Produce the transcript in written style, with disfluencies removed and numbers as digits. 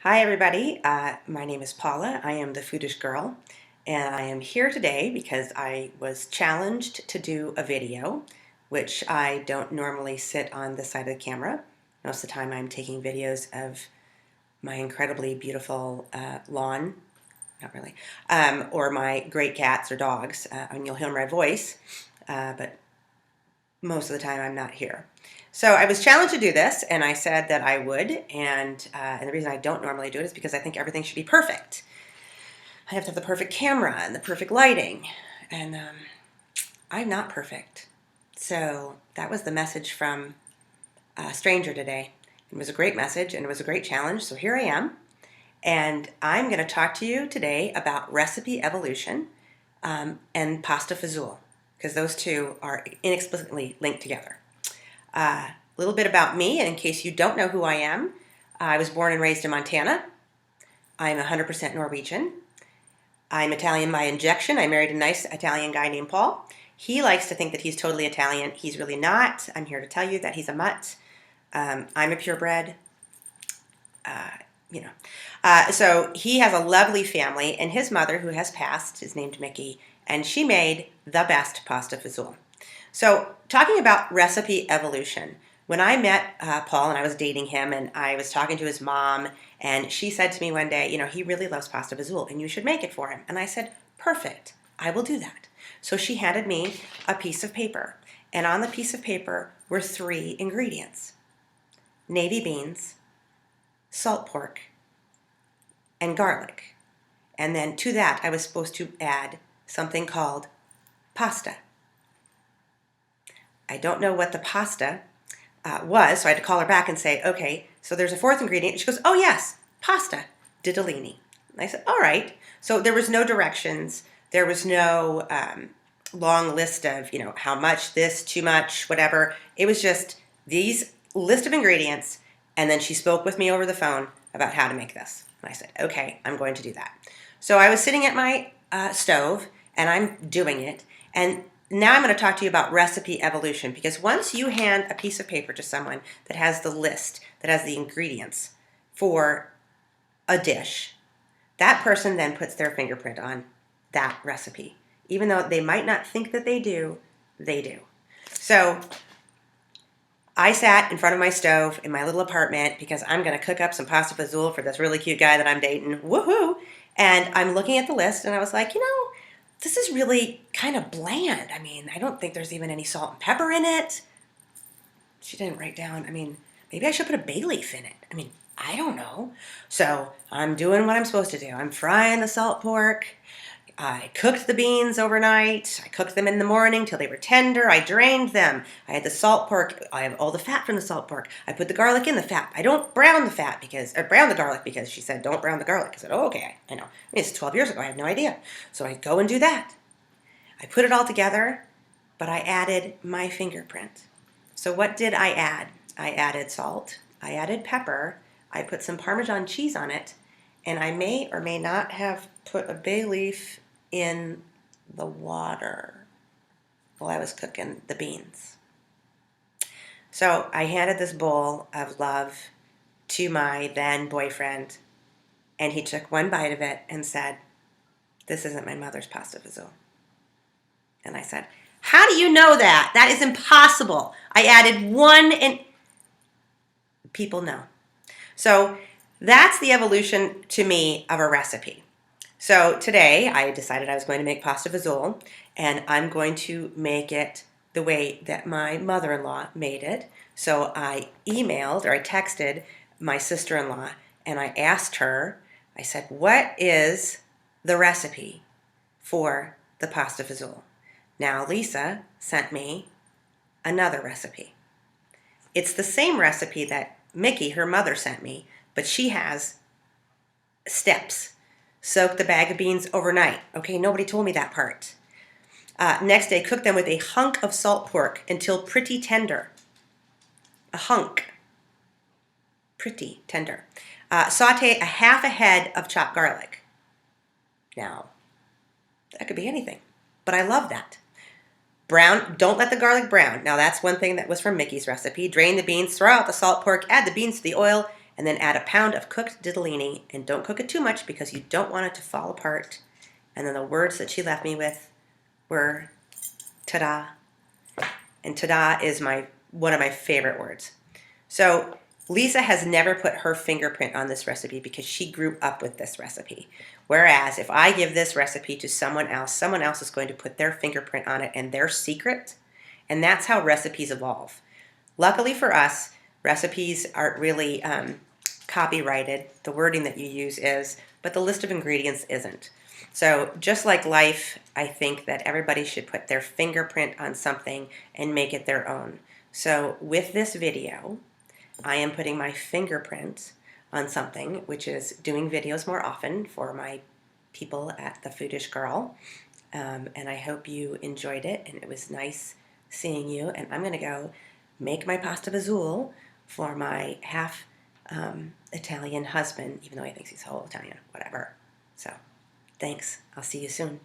Hi everybody, my name is Paula. I am the Foodish Girl, and I am here today because I was challenged to do a video, which I don't normally sit on this side of the camera. Most of the time I'm taking videos of my incredibly beautiful lawn, not really, or my great cats or dogs, and you'll hear my voice, but most of the time I'm not here. So I was challenged to do this, and I said that I would, and the reason I don't normally do it is because I think everything should be perfect. I have to have the perfect camera and the perfect lighting, and I'm not perfect. So that was the message from a stranger today. It was a great message, and it was a great challenge, so here I am, and I'm going to talk to you today about recipe evolution and pasta fazool, because those two are inexplicably linked together. A little bit about me, and in case you don't know who I am, I was born and raised in Montana. I'm 100% Norwegian. I'm Italian by injection. I married a nice Italian guy named Paul. He likes to think that he's totally Italian. He's really not. I'm here to tell you that he's a mutt. I'm a purebred. Uh, so he has a lovely family, and his mother, who has passed, is named Mickey, and she made the best pasta fazool. So, talking about recipe evolution, when I met Paul and I was dating him, and I was talking to his mom, and she said to me one day, he really loves pasta fazool, and you should make it for him. And I said, perfect, I will do that. So she handed me a piece of paper, and on the piece of paper were 3 ingredients: navy beans, salt pork, and garlic. And then to that, I was supposed to add something called pasta. I don't know what the pasta was, so I had to call her back and say, okay, so there's a 4th ingredient. She goes, oh yes, pasta, ditalini. And I said, all right. So there was no directions. There was no long list of, how much, this, too much, whatever. It was just these list of ingredients, and then she spoke with me over the phone about how to make this. And I said, okay, I'm going to do that. So I was sitting at my stove, and I'm doing it, and now I'm going to talk to you about recipe evolution, because once you hand a piece of paper to someone that has the list, that has the ingredients for a dish, that person then puts their fingerprint on that recipe. Even though they might not think that they do, they do. So I sat in front of my stove in my little apartment because I'm going to cook up some pasta fazool for this really cute guy that I'm dating. Woohoo! And I'm looking at the list, and I was like, this is really kind of bland. I mean, I don't think there's even any salt and pepper in it. She didn't write down, maybe I should put a bay leaf in it. I don't know. So I'm doing what I'm supposed to do. I'm frying the salt pork. I cooked the beans overnight. I cooked them in the morning till they were tender. I drained them. I had the salt pork. I have all the fat from the salt pork. I put the garlic in the fat. I don't brown the fat brown the garlic because she said don't brown the garlic. I said, oh, okay, I know. It's 12 years ago. I have no idea. So I go and do that. I put it all together, but I added my fingerprint. So what did I add? I added salt. I added pepper. I put some Parmesan cheese on it, and I may or may not have put a bay leaf in the water while I was cooking the beans. So I handed this bowl of love to my then boyfriend, and he took one bite of it and said, this isn't my mother's pasta fazool. And I said, how do you know that? That is impossible. I added one, and people know. So that's the evolution to me of a recipe. So today I decided I was going to make pasta fazool, and I'm going to make it the way that my mother-in-law made it. So I emailed, or I texted my sister-in-law, and I asked her, I said, what is the recipe for the pasta fazool? Now Lisa sent me another recipe. It's the same recipe that Mickey, her mother, sent me, but she has steps. Soak the bag of beans overnight. Okay, nobody told me that part. Next day, cook them with a hunk of salt pork until pretty tender. A hunk. Pretty tender. Saute a half a head of chopped garlic. Now, that could be anything, but I love that. Brown, don't let the garlic brown. Now, that's one thing that was from Mickey's recipe. Drain the beans, throw out the salt pork, add the beans to the oil, and then add a pound of cooked ditalini, and don't cook it too much because you don't want it to fall apart. And then the words that she left me with were ta-da. And ta-da is one of my favorite words. So Lisa has never put her fingerprint on this recipe because she grew up with this recipe. Whereas if I give this recipe to someone else is going to put their fingerprint on it and their secret. And that's how recipes evolve. Luckily for us, recipes aren't really copyrighted. The wording that you use is, but the list of ingredients isn't. So just like life, I think that everybody should put their fingerprint on something and make it their own. So with this video, I am putting my fingerprint on something, which is doing videos more often for my people at the Foodish Girl. And I hope you enjoyed it, and it was nice seeing you. And I'm going to go make my pasta fazool for my half Italian husband, even though he thinks he's whole Italian, whatever. So thanks. I'll see you soon.